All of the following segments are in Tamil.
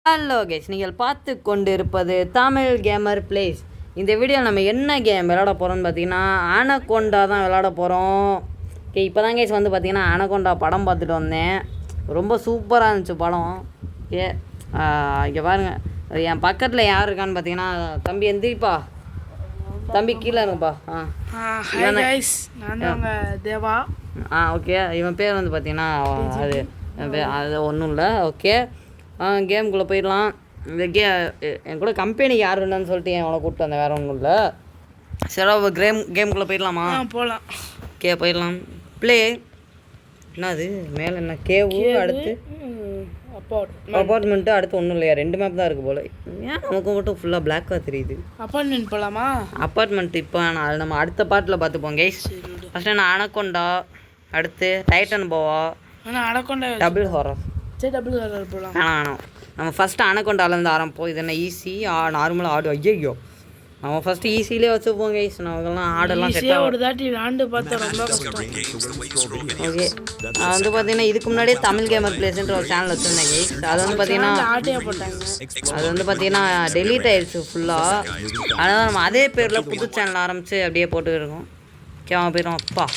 ஹலோ கைஸ், நீங்கள் பார்த்து கொண்டு இருப்பது தமிழ் கேமர் பிளேஸ். இந்த வீடியோ நம்ம என்ன கேம் விளாட போகிறோம்னு பார்த்தீங்கன்னா அனகொண்டா தான் விளாட போகிறோம். ஓகே, இப்போ தான் கைஸ் வந்து பார்த்தீங்கன்னா அனகொண்டா படம் பார்த்துட்டு வந்தேன். ரொம்ப சூப்பராக இருந்துச்சு படம். ஓகே, இங்கே பாருங்கள், என் பக்கத்தில் யார் இருக்கான்னு பார்த்தீங்கன்னா தம்பி எந்திரிப்பா, தம்பி கீழே இருங்கப்பா. தேவா. ஓகே, இவன் பேர் வந்து பார்த்தீங்கன்னா அது ஒன்றும் இல்லை. ஓகே, கேமுக்குள்ளே போயிடலாம். இந்த என் கூட கம்பெனி யார் இல்லைன்னு சொல்லிட்டு அவனை கூப்பிட்டு வந்தேன், வேறு ஒன்றும் இல்லை. சரி, கேமுக்குள்ளே போயிடலாமா? போகலாம். ஓகே, போயிடலாம். ப்ளே. என்னது மேலே என்ன கேவு, அடுத்து அப்பார்ட்மெண்ட்டு, அடுத்து ஒன்றும் இல்லையா? 2 மேப் தான் இருக்குது போல். ஏன் நமக்கு மட்டும் ஃபுல்லாக பிளாக்காக தெரியுது? அப்பார்ட்மெண்ட் போகலாமா? அப்பார்ட்மெண்ட் இப்போ அது நம்ம அடுத்த பார்ட்டில் பார்த்துப்போம் கைஸ். ஃபஸ்ட்டு நான் அனகொண்டா, அடுத்து டைட்டன் போவா, அனகொண்டா டபுள் ஹாரர். சரி, டபுள் ஹாரர் போகலாம். வேணாம், நம்ம ஃபஸ்ட்டு அனகொண்டாலேருந்து ஆரம்பிப்போம். இது என்ன ஈஸி, நார்மலாக ஆடு. ஐயோ, நம்ம ஃபஸ்ட்டு ஈஸியிலே வச்சுப்போம் கைஸ். நமக்கெல்லாம் ஆடெல்லாம் செட்டாக ஒரு தாட்டி விளாண்டு பார்த்தா ரொம்ப கஷ்டம். ஓகே, நான் வந்து பார்த்தீங்கன்னா இதுக்கு முன்னாடியே தமிழ் கேமர் பிளேஸ்ன்ற ஒரு சேனல் வச்சுருந்தேன் கைஸ். அது வந்து பார்த்தீங்கன்னா ஆட்டையாக போட்டாங்க. அது வந்து பார்த்தீங்கன்னா டெலீட் ஆயிடுச்சு ஃபுல்லாக. அதனால் நம்ம அதே பேரில் புது சேனல் ஆரம்பித்து அப்படியே போட்டுக்கிட்டு இருக்கோம். கேமரா போயிடும். அப்பா,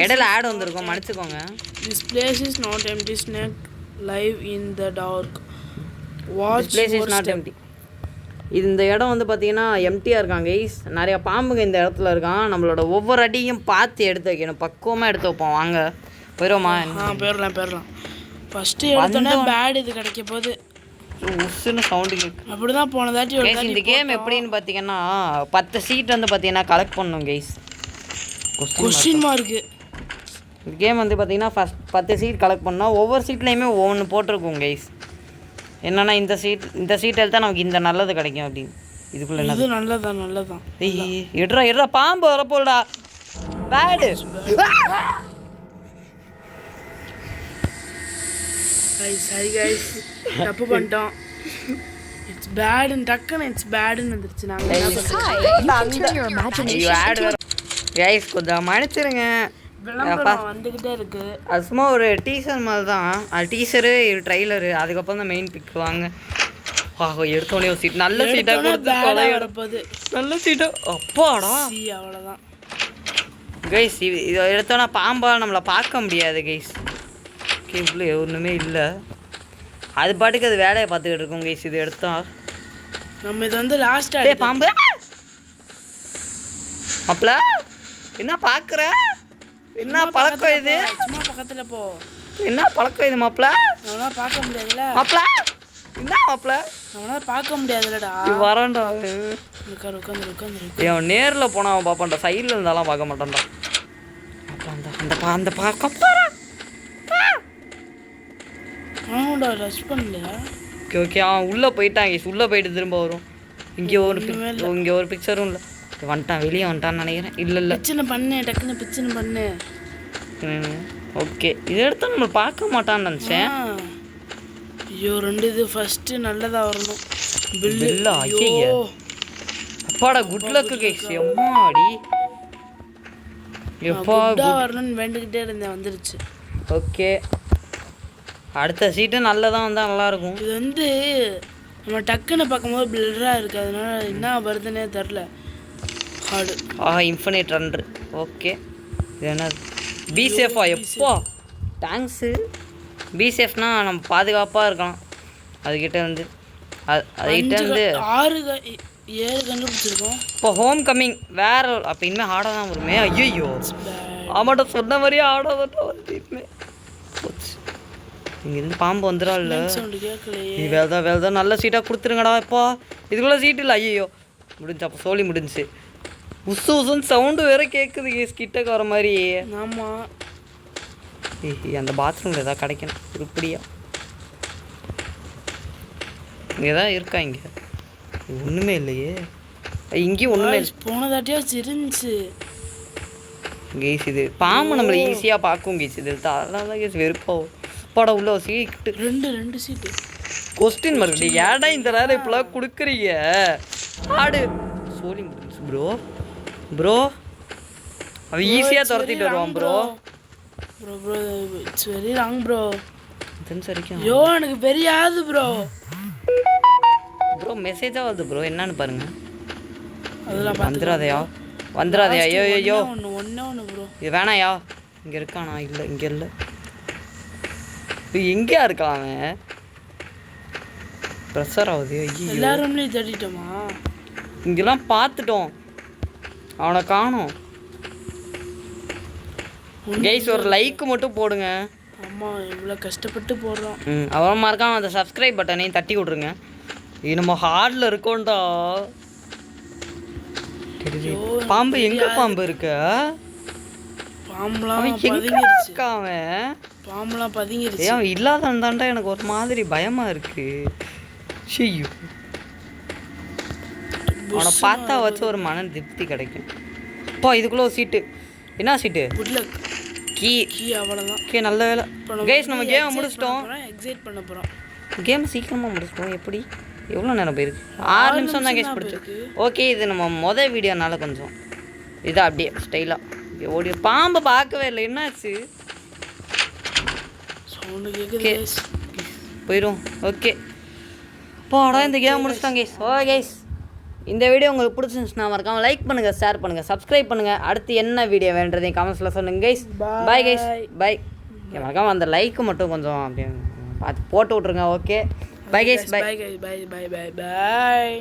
இடையில ஆட் வந்திருக்கோம், மன்னிச்சுக்கோங்க. This place is not empty. Snake live in the dark. Watch. This place is not empty. இந்த இடம் வந்து பார்த்தீங்கன்னா எம்டியாக இருக்காங்க கைஸ். நிறையா பாம்புங்க இந்த இடத்துல இருக்கான். நம்மளோட ஒவ்வொரு அடியும் பார்த்து எடுத்து வைக்கணும், பக்குவமாக எடுத்து வைப்போம். வாங்க போயிடுவோமா? போயிடலாம். ஃபஸ்ட்டு எடுத்தோன்னே பேட் இது கிடைக்க போகுது. உஸ்ஸுன்னு சவுண்டு கேட்கு. அப்படி தான் போன தாட்டி இந்த கேம் எப்படின்னு பார்த்தீங்கன்னா 10 சீட் வந்து பார்த்தீங்கன்னா கலெக்ட் பண்ணணும் கைஸ். Question mark. இந்த கேம் வந்து பார்த்தீங்கன்னா ஃபஸ்ட் 10 சீட் கலெக்ட் பண்ணோம். ஒவ்வொரு சீட்லேயுமே ஒவ்வொன்று போட்டிருக்கோம் கைஸ். என்னென்னா இந்த சீட் எடுத்தால் நமக்கு இந்த நல்லது கிடைக்கும் அப்படின்னு. இதுக்குள்ளே இது நல்லதான். எடுறா பாம்பு வரப்போடா. பேடு சரி கைஸ், தப்பு பண்ணிட்டோம். இட்ஸ் பேடுன்னு டக்குன்னு இட்ஸ் பேடுன்னு வந்துருச்சு. நாங்கள் கைஸ் கொஞ்சம் மன்னிச்சிருங்க, வந்துக்கிட்டே இருக்கு. அது சும்மா ஒரு டீசர் மாதிரி தான். அது டீசரு, ட்ரைலரு, அதுக்கப்புறம் தான் மெயின் பிக் வாங்க. எடுத்தோடனே ஒரு சீட், நல்ல சீட்டாக வரப்போகுது. நல்ல சீட்டா அப்பாடா. அவ்வளோதான் கைஸ், இதை எடுத்தோன்னா பாம்பால் நம்மளை பார்க்க முடியாது கைஸ். கேபிள் ஒன்றுமே இல்லை, அது பாட்டுக்கு அது வேலையை பார்த்துக்கிட்டு இருக்கோம் கைஸ். இது எடுத்தா நம்ம இது வந்து லாஸ்ட்டாக பாம்பு. அப்பல என்ன பார்க்குற? என்ன பழக்கம் இது? சும்மா பக்கத்தில் போ. என்ன பழக்கம் இது மாப்பிள? நம்மளால பார்க்க முடியாதுல்ல மாப்பிள. என்ன மாப்பிள? நம்மளால பார்க்க முடியாதுல்லடா. வரண்டா. உட்காந்து அவன் நேரில் போனால் அவன் பார்ப்பான்டா, சைடில் இருந்தாலும் பார்க்க மாட்டான்டா. அந்த பார்க்க ஆமாடா, ரஷ் பண்ணல. ஓகே, அவன் உள்ளே போயிட்டான். உள்ளே போயிட்டு திரும்ப வரும். இங்கே ஒரு பிக்சரும் இல்லை. வந்துட்டான், வெளியே வந்துட்டான்னு நினைக்கிறேன். இல்லை டக்குன்னு பிச்சுன்னு பண்ணு. ஓகே, இதை எடுத்தால் நம்ம பார்க்க மாட்டான்னு நினச்சேன். ஐயோ, 2 இது ஃபஸ்ட்டு நல்லதாக வரணும். பில்லா ஐயோ, அப்பாடா, குட் லக்கு கைஸ். எம்மாடி எப்பா வரணும்னு வேண்டிக்கிட்டே இருந்தேன், வந்துருச்சு. ஓகே, அடுத்த சீட்டு நல்லதாக வந்தால் நல்லாயிருக்கும். இது வந்து நம்ம டக்குன்னு பார்க்கும்போது பில்லராக இருக்குது, அதனால என்ன வருதுன்னே தெரில. இன்ஃபினிட் ரன்ரு. ஓகே, இது என்ன? பி சேஃபா? எப்போ தேங்க்ஸு. பி சேஃப்னா நம்ம பாதுகாப்பாக இருக்கலாம் அதுக்கிட்ட வந்து. அதுக்கிட்ட வந்து 7 கண்டுபிடிச்சிருக்கோம். இப்போ ஹோம் கம்மிங் வேறு. அப்போ இனிமேல் ஆடாக தான் வருமே. ஐயோ, ஆமாட்ட சொன்ன மாதிரியே ஆடாதான் வந்து இனிமேல் இங்கேருந்து பாம்பு வந்துடா. இல்லை நீ வேறு நல்ல சீட்டாக கொடுத்துருங்கடா. இப்போ இதுக்குள்ளே சீட்டு இல்லை. ஐயோ, முடிஞ்சு. அப்போ சோழி முடிஞ்சிச்சு. உசுன்னு சவுண்டு வேற கேட்குது கிட்டக்க வர மாதிரி. ஆமாம், அந்த பாத்ரூமில் எதாவது கிடைக்கணும் உருப்படியா. இங்கே தான் இருக்கா? இங்கே ஒன்றுமே இல்லையே. இங்கேயும் ஒன்றுமே இல்லை. போனதாட்டியா இருந்துச்சு கேஸ். இது பாம்பு நம்மளை ஈஸியாக பார்க்கும் கேஸ். இது அதெல்லாம் தான் கேஸ் வெறுப்பாகும். படம் உள்ள சீட்டு 2 சீட்டு. Question mark. ஏடா இந்த நேரம் இப்போலாம் கொடுக்குறீங்க? ஆடு சோழி முடிஞ்சு ப்ரோ. அவன் ஈஸியாக துரத்திட்டு வருவான் bro. It's very wrong bro. வரைக்கும் ஐயோ எனக்கு தெரியாது ப்ரோ. ப்ரோ மெசேஜாக வருது ப்ரோ, என்னன்னு பாருங்க. அதெல்லாம் வந்துடாதயா ஐயோ ஐயோ ஒன்று ப்ரோ. இது வேணாயா. இங்கே இருக்கானா? இல்லை இங்கே இல்லை. எங்கேயா இருக்கான் அவன்? ப்ரெஷர் ஆகுது. ஐயோ எல்லா ரூம்லேயும் தேடிட்டோமா? இங்கெல்லாம் பார்த்துட்டோம், அவனை காணோம். கைஸ் ஒரு லைக் மட்டும் போடுங்க. ஆமாம் இவ்வளோ கஷ்டப்பட்டு போடுறோம். அவன் மறக்காம அந்த சப்ஸ்கிரைப் பட்டனையும் தட்டி விட்ருங்க. இது நம்ம ஹார்டில் இருக்கோம்டா. பாம்பு எங்கே பாம்பு இருக்கு? பாம்புலாம் அவன் பதுங்கிருச்சு. அவன் பாம்புலாம் பதுங்கிருச்சு. அவன் இல்லாதான்டான்டா எனக்கு ஒரு மாதிரி பயமாக இருக்கு. ஐயோ அவனை பார்த்தா வச்சு ஒரு மன திருப்தி கிடைக்கும். இப்போ இதுக்குள்ளே ஒரு சீட்டு. என்ன சீட்டு? குட்லக் கீ. அவ்வளோதான். ஓகே நல்ல வேலை கைஸ், நம்ம கேமை முடிச்சிட்டோம். எக்ஸைட் பண்ண போகிறோம். கேம் சீக்கிரமாக முடிச்சிட்டோம். எப்படி எவ்வளோ நேரம் போயிருக்கு? 6 நிமிஷம் தான் கேஸ் பிடிச்சி. ஓகே இது நம்ம வீடியோனால கொஞ்சம் இதாக அப்படியே ஸ்டைலாக ஓடி. பாம்பை பார்க்கவே இல்லை, என்னாச்சு? சவுண்டு கேட்குது. போயிடும். ஓகே போடா, இந்த கேம் முடிச்சிட்டோம் கேஸ். ஓ கேஸ் இந்த வீடியோ உங்களுக்கு பிடிச்சிருந்துச்சுன்னா மறக்காம லைக் பண்ணுங்கள், ஷேர் பண்ணுங்கள், சப்ஸ்கிரைப் பண்ணுங்கள். அடுத்து என்ன வீடியோ வேண்டதையும் கமெண்ட்ஸில் சொல்லுங்கள் கைஸ். பாய் கைஸ், பாய். மறக்காம அந்த லைக்கு மட்டும் கொஞ்சம் அப்படியே பார்த்து போட்டு விட்ருங்க. Okay bye guys, bye. By.